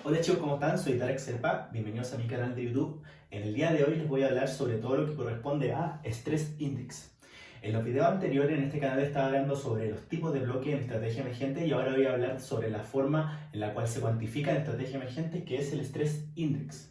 Hola chicos, ¿cómo están? Soy Tarek Serpa, bienvenidos a mi canal de YouTube. En el día de hoy les voy a hablar sobre todo lo que corresponde a Stress Index. En los videos anteriores en este canal estaba hablando sobre los tipos de bloque en estrategia emergente y ahora voy a hablar sobre la forma en la cual se cuantifica en estrategia emergente, que es el Stress Index.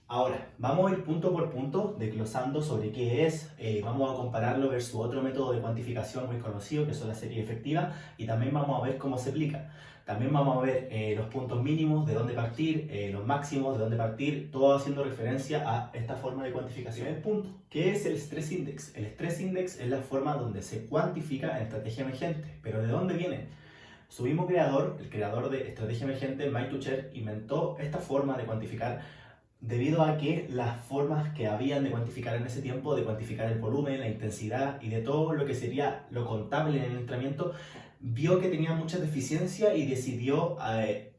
Ahora, vamos a ir punto por punto desglosando sobre qué es, vamos a compararlo versus otro método de cuantificación muy conocido que son la serie efectiva y también vamos a ver cómo se aplica. También vamos a ver los puntos mínimos, de dónde partir, los máximos, de dónde partir, todo haciendo referencia a esta forma de cuantificación. El punto, ¿qué es el Stress Index? El Stress Index es la forma donde se cuantifica en estrategia emergente, pero ¿de dónde viene? Su mismo creador, el creador de estrategia emergente, Mike Tuchel, inventó esta forma de cuantificar debido a que las formas que habían de cuantificar en ese tiempo, de cuantificar el volumen, la intensidad y de todo lo que sería lo contable en el entrenamiento, vio que tenía mucha deficiencia y decidió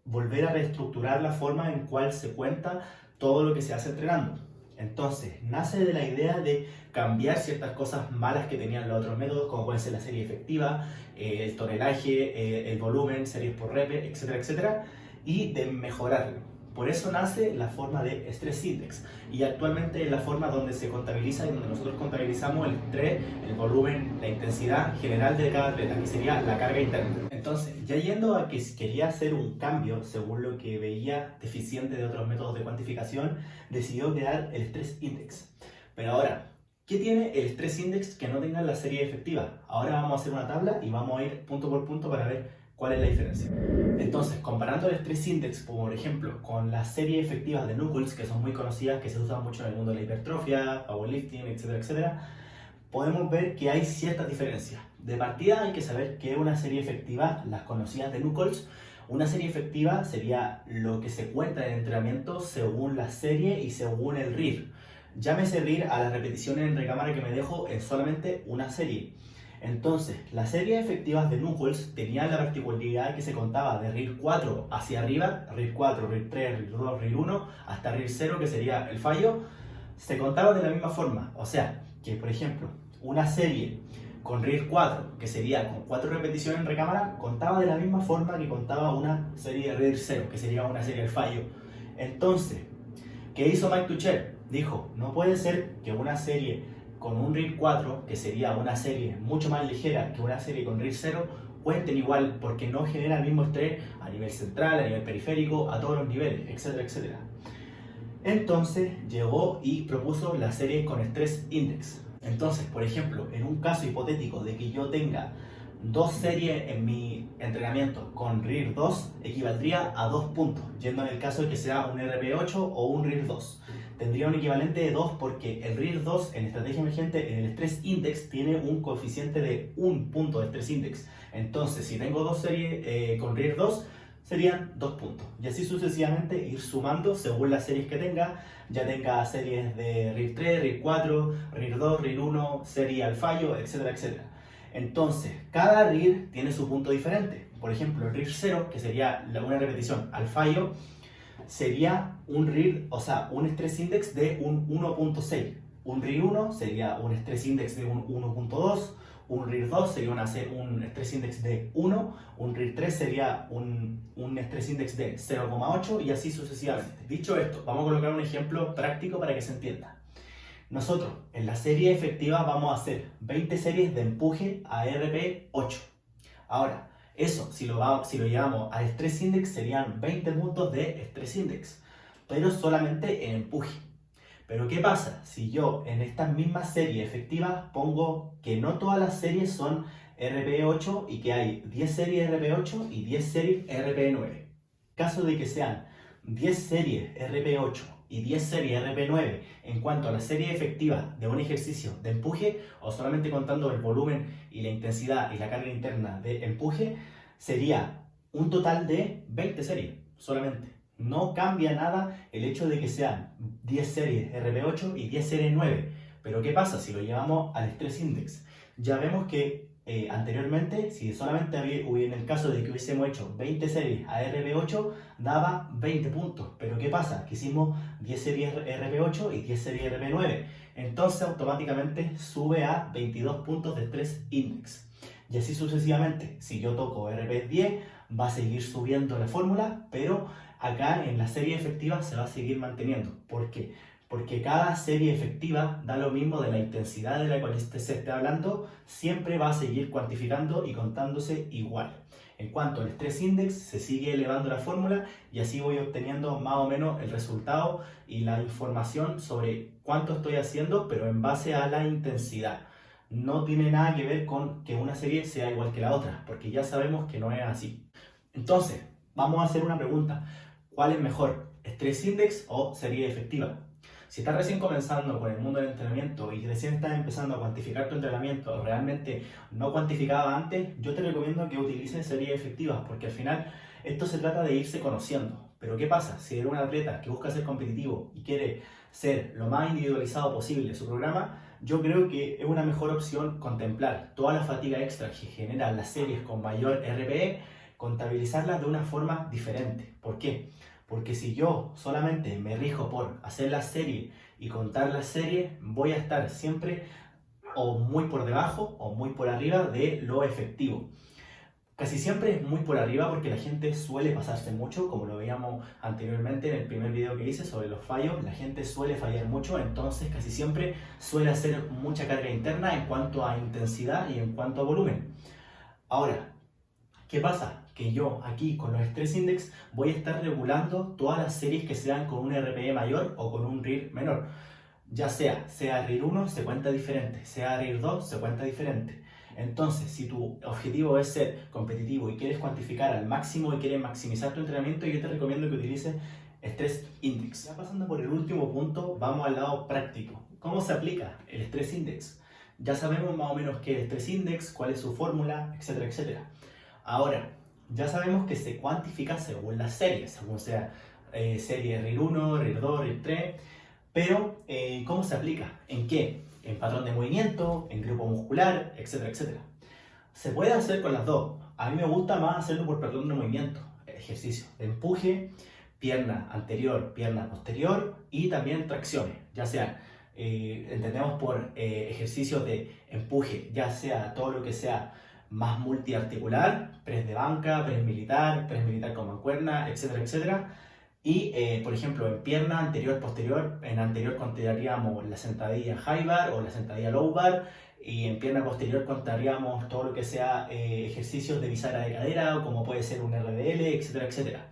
volver a reestructurar la forma en cual se cuenta todo lo que se hace entrenando. Entonces, nace de la idea de cambiar ciertas cosas malas que tenían los otros métodos, como puede ser la serie efectiva, el tonelaje, el volumen, series por rep, etcétera, etcétera, y de mejorarlo. Por eso nace la forma de Stress Index y actualmente es la forma donde se contabiliza y donde nosotros contabilizamos el estrés, el volumen, la intensidad general de cada atleta, que sería la carga interna. Entonces, ya yendo a que quería hacer un cambio según lo que veía deficiente de otros métodos de cuantificación, decidió crear el Stress Index. Pero ahora, ¿qué tiene el Stress Index que no tenga la serie efectiva? Ahora vamos a hacer una tabla y vamos a ir punto por punto para ver cuál es la diferencia. Entonces, comparando el Stress Index, por ejemplo, con las series efectivas de Knuckles, que son muy conocidas, que se usan mucho en el mundo de la hipertrofia, powerlifting, etcétera, etcétera, podemos ver que hay ciertas diferencias. De partida hay que saber que una serie efectiva, las conocidas de Knuckles, una serie efectiva sería lo que se cuenta en el entrenamiento según la serie y según el RIR. Llámese RIR a las repeticiones en recámara que me dejo en solamente una serie. Entonces, las series efectivas de Knuckles tenían la particularidad de que se contaba de RIR 4 hacia arriba, RIR 4, RIR 3, RIR 2, RIR 1, hasta RIR 0, que sería el fallo, se contaba de la misma forma. O sea, que por ejemplo, una serie con RIR 4, que sería con 4 repeticiones en recámara, contaba de la misma forma que contaba una serie de RIR 0, que sería una serie del fallo. Entonces, ¿qué hizo Mike Tuchel? Dijo, no puede ser que una serie con un RIR 4, que sería una serie mucho más ligera que una serie con RIR 0, cuenten igual porque no genera el mismo estrés a nivel central, a nivel periférico, a todos los niveles, etcétera, etcétera. Entonces llegó y propuso la serie con Stress Index. Entonces, por ejemplo, en un caso hipotético de que yo tenga dos series en mi entrenamiento con RIR 2, equivaldría a 2 puntos, yendo en el caso de que sea un RP8 o un RIR 2. Tendría un equivalente de 2 porque el RIR 2 en estrategia emergente, en el Stress Index, tiene un coeficiente de 1 punto de Stress Index. Entonces, si tengo dos series con RIR 2, serían 2 puntos. Y así sucesivamente ir sumando según las series que tenga. Ya tenga series de RIR 3, RIR 4, RIR 2, RIR 1, serie al fallo, etcétera, etcétera. Entonces, cada RIR tiene su punto diferente. Por ejemplo, el RIR 0, que sería una repetición al fallo, sería un RIR, o sea, un Stress Index de un 1.6. Un RIR 1 sería un Stress Index de un 1.2. Un RIR 2 sería un Stress Index de 1, un RIR 3 sería un Stress Index de 0,8 y así sucesivamente. Dicho esto, vamos a colocar un ejemplo práctico para que se entienda. Nosotros en la serie efectiva vamos a hacer 20 series de empuje a RP8. Ahora, eso si lo llevamos al Stress Index serían 20 puntos de Stress Index, pero solamente en empuje. Pero ¿qué pasa si yo en estas mismas series efectivas pongo que no todas las series son RP8 y que hay 10 series RP8 y 10 series RP9? En caso de que sean 10 series RP8 y 10 series RP9 en cuanto a la serie efectiva de un ejercicio de empuje, o solamente contando el volumen y la intensidad y la carga interna de empuje, sería un total de 20 series solamente. No cambia nada el hecho de que sean 10 series RP8 y 10 series 9. Pero ¿qué pasa si lo llevamos al Stress Index? Ya vemos que anteriormente, si solamente en el caso de que hubiésemos hecho 20 series a RP8, daba 20 puntos. Pero ¿qué pasa? Que hicimos 10 series RP8 y 10 series RP9. Entonces automáticamente sube a 22 puntos de Stress Index. Y así sucesivamente. Si yo toco RP10, va a seguir subiendo la fórmula, pero acá en la serie efectiva se va a seguir manteniendo. ¿Por qué? Porque cada serie efectiva da lo mismo de la intensidad de la cual se esté hablando, siempre va a seguir cuantificando y contándose igual. En cuanto al stress index, se sigue elevando la fórmula y así voy obteniendo más o menos el resultado y la información sobre cuánto estoy haciendo, pero en base a la intensidad. No tiene nada que ver con que una serie sea igual que la otra, porque ya sabemos que no es así. Entonces, vamos a hacer una pregunta. ¿Cuál es mejor, stress index o serie efectiva? Si estás recién comenzando con el mundo del entrenamiento y recién estás empezando a cuantificar tu entrenamiento o realmente no cuantificaba antes, yo te recomiendo que utilices series efectivas porque al final esto se trata de irse conociendo. Pero ¿qué pasa? Si eres un atleta que busca ser competitivo y quiere ser lo más individualizado posible su programa, yo creo que es una mejor opción contemplar toda la fatiga extra que generan las series con mayor RPE, contabilizarlas de una forma diferente. ¿Por qué? Porque si yo solamente me rijo por hacer la serie y contar la serie, voy a estar siempre o muy por debajo o muy por arriba de lo efectivo. Casi siempre es muy por arriba porque la gente suele pasarse mucho, como lo veíamos anteriormente en el primer video que hice sobre los fallos, la gente suele fallar mucho, entonces casi siempre suele hacer mucha carga interna en cuanto a intensidad y en cuanto a volumen. Ahora, ¿qué pasa? Que yo aquí con los Stress Index voy a estar regulando todas las series que sean con un RPE mayor o con un RIR menor. Ya sea RIR 1 se cuenta diferente, sea RIR 2 se cuenta diferente. Entonces, si tu objetivo es ser competitivo y quieres cuantificar al máximo y quieres maximizar tu entrenamiento, yo te recomiendo que utilices Stress Index. Ya pasando por el último punto, vamos al lado práctico. ¿Cómo se aplica el Stress Index? Ya sabemos más o menos qué es el Stress Index, cuál es su fórmula, etcétera, etcétera. Ahora, ya sabemos que se cuantifica según las series, según sea serie RIR 1, RIR 2, RIR 3, pero ¿cómo se aplica? ¿En qué? En patrón de movimiento, en grupo muscular, etcétera, etcétera. Se puede hacer con las dos. A mí me gusta más hacerlo por patrón de movimiento, ejercicio de empuje, pierna anterior, pierna posterior y también tracciones, ya sea entendemos por ejercicios de empuje, ya sea todo lo que sea más multiarticular, press de banca, press militar con mancuerna, etcétera, etcétera. Y, por ejemplo, en pierna anterior-posterior, en anterior contaríamos la sentadilla high bar o la sentadilla low bar, y en pierna posterior contaríamos todo lo que sea ejercicios de bisagra de cadera, como puede ser un RDL, etcétera, etcétera.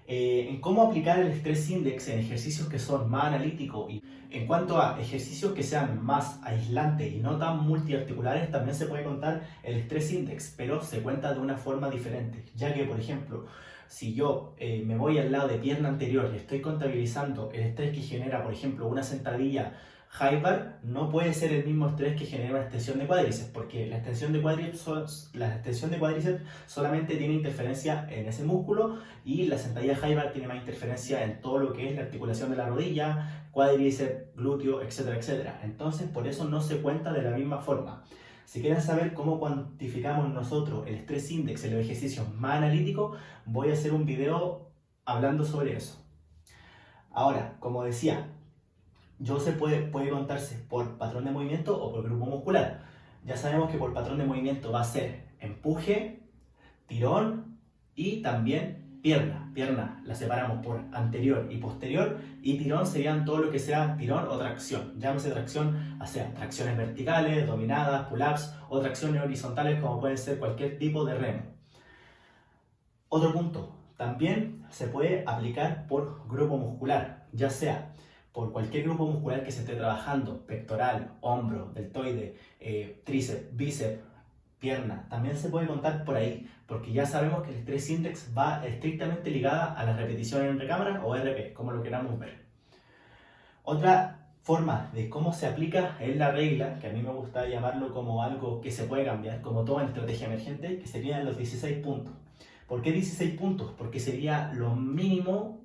En cómo aplicar el Stress Index en ejercicios que son más analíticos y en cuanto a ejercicios que sean más aislantes y no tan multiarticulares, también se puede contar el Stress Index, pero se cuenta de una forma diferente, ya que, por ejemplo, si yo me voy al lado de pierna anterior y estoy contabilizando el estrés que genera, por ejemplo, una sentadilla high bar, no puede ser el mismo estrés que genera una extensión de cuádriceps, porque la extensión de cuádriceps solamente tiene interferencia en ese músculo y la sentadilla high bar tiene más interferencia en todo lo que es la articulación de la rodilla, cuádriceps, glúteo, etcétera, etcétera. Entonces, por eso no se cuenta de la misma forma. Si quieren saber cómo cuantificamos nosotros el Stress Index en los ejercicios más analíticos, voy a hacer un video hablando sobre eso. Ahora, como decía, puede contarse por patrón de movimiento o por grupo muscular. Ya sabemos que por patrón de movimiento va a ser empuje, tirón y también pierna. Pierna la separamos por anterior y posterior, y tirón serían todo lo que sea tirón o tracción. Llámese tracción, o sea, tracciones verticales, dominadas, pull-ups, o tracciones horizontales como pueden ser cualquier tipo de remo. Otro punto, también se puede aplicar por grupo muscular, ya sea por cualquier grupo muscular que se esté trabajando, pectoral, hombro, deltoide, tríceps, bíceps, pierna, también se puede contar por ahí, porque ya sabemos que el Stress Index va estrictamente ligada a la repetición en recámara o RP, como lo queramos ver. Otra forma de cómo se aplica es la regla, que a mí me gusta llamarlo como algo que se puede cambiar, como todo en estrategia emergente, que serían los 16 puntos. ¿Por qué 16 puntos? Porque sería lo mínimo,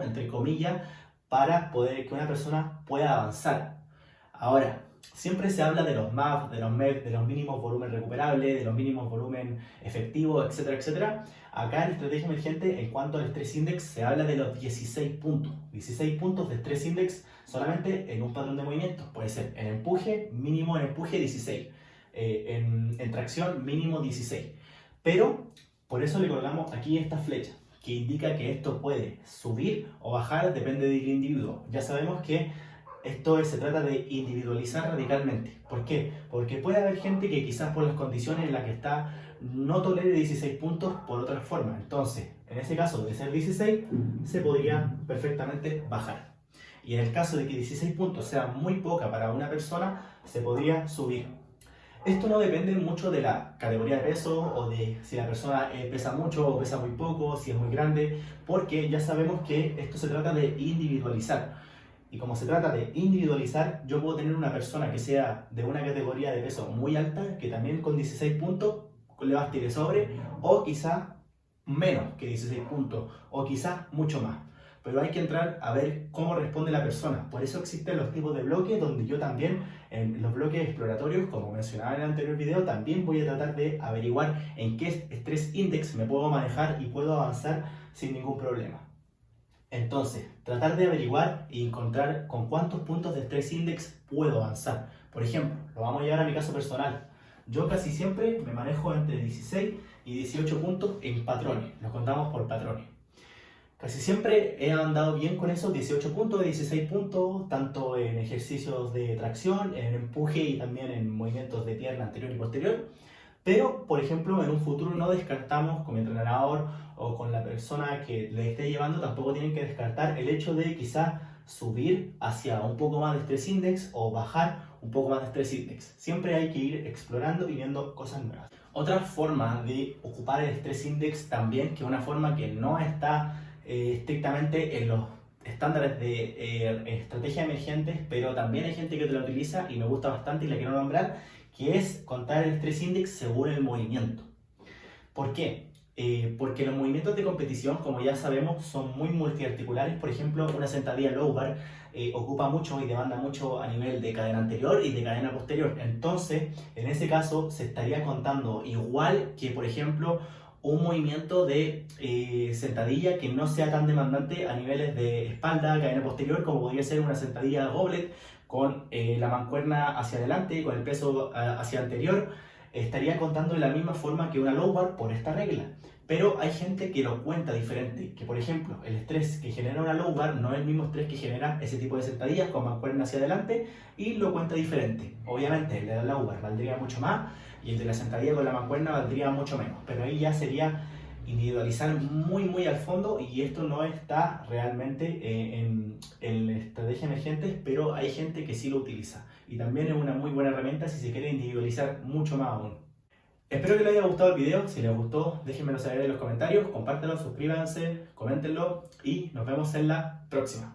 entre comillas, para poder que una persona pueda avanzar. Ahora, siempre se habla de los MAF, de los MEF, de los mínimos volumen recuperables, de los mínimos volumen efectivos, etcétera, etcétera. Acá en estrategia emergente, en cuanto al Stress Index, se habla de los 16 puntos. 16 puntos de Stress Index solamente en un patrón de movimiento. Puede ser en empuje, mínimo en empuje 16. En tracción, mínimo 16. Pero por eso le colgamos aquí esta flecha, que indica que esto puede subir o bajar, depende del individuo. Ya sabemos que se trata de individualizar radicalmente. ¿Por qué? Porque puede haber gente que quizás por las condiciones en las que está no tolere 16 puntos por otra forma. Entonces, en ese caso de ser 16, se podría perfectamente bajar. Y en el caso de que 16 puntos sea muy poca para una persona, se podría subir. Esto no depende mucho de la categoría de peso o de si la persona pesa mucho o pesa muy poco, si es muy grande, porque ya sabemos que esto se trata de individualizar. Y como se trata de individualizar, yo puedo tener una persona que sea de una categoría de peso muy alta, que también con 16 puntos le basti de sobre, o quizá menos que 16 puntos, o quizá mucho más. Pero hay que entrar a ver cómo responde la persona. Por eso existen los tipos de bloques, donde yo también, en los bloques exploratorios, como mencionaba en el anterior video, también voy a tratar de averiguar en qué estrés index me puedo manejar y puedo avanzar sin ningún problema. Entonces, tratar de averiguar y encontrar con cuántos puntos de estrés index puedo avanzar. Por ejemplo, lo vamos a llevar a mi caso personal. Yo casi siempre me manejo entre 16 y 18 puntos en patrones. Los contamos por patrones. Casi siempre he andado bien con esos 18 puntos, 16 puntos, tanto en ejercicios de tracción, en empuje y también en movimientos de pierna anterior y posterior. Pero, por ejemplo, en un futuro no descartamos con mi entrenador o con la persona que le esté llevando, tampoco tienen que descartar el hecho de quizás subir hacia un poco más de estrés index o bajar un poco más de estrés index. Siempre hay que ir explorando y viendo cosas nuevas. Otra forma de ocupar el estrés index también, que es una forma que no está estrictamente en los estándares de estrategia emergentes, pero también hay gente que te la utiliza y me gusta bastante y la quiero nombrar, que es contar el estrés index según el movimiento. ¿Por qué? Porque los movimientos de competición, como ya sabemos, son muy multiarticulares. Por ejemplo, una sentadilla low bar ocupa mucho y demanda mucho a nivel de cadena anterior y de cadena posterior. Entonces, en ese caso, se estaría contando igual que, por ejemplo, un movimiento de sentadilla que no sea tan demandante a niveles de espalda, cadena posterior, como podría ser una sentadilla goblet con la mancuerna hacia adelante, con el peso hacia anterior. Estaría contando de la misma forma que una low bar por esta regla. Pero hay gente que lo cuenta diferente, que por ejemplo el estrés que genera una low bar no es el mismo estrés que genera ese tipo de sentadillas con mancuerna hacia adelante y lo cuenta diferente. Obviamente el de la low bar valdría mucho más y el de la sentadilla con la mancuerna valdría mucho menos, pero ahí ya sería individualizar muy al fondo y esto no está realmente en estrategia emergentes, pero hay gente que sí lo utiliza y también es una muy buena herramienta si se quiere individualizar mucho más aún. Espero que les haya gustado el video. Si les gustó, déjenmelo saber en los comentarios, compártanlo, suscríbanse, coméntenlo y nos vemos en la próxima.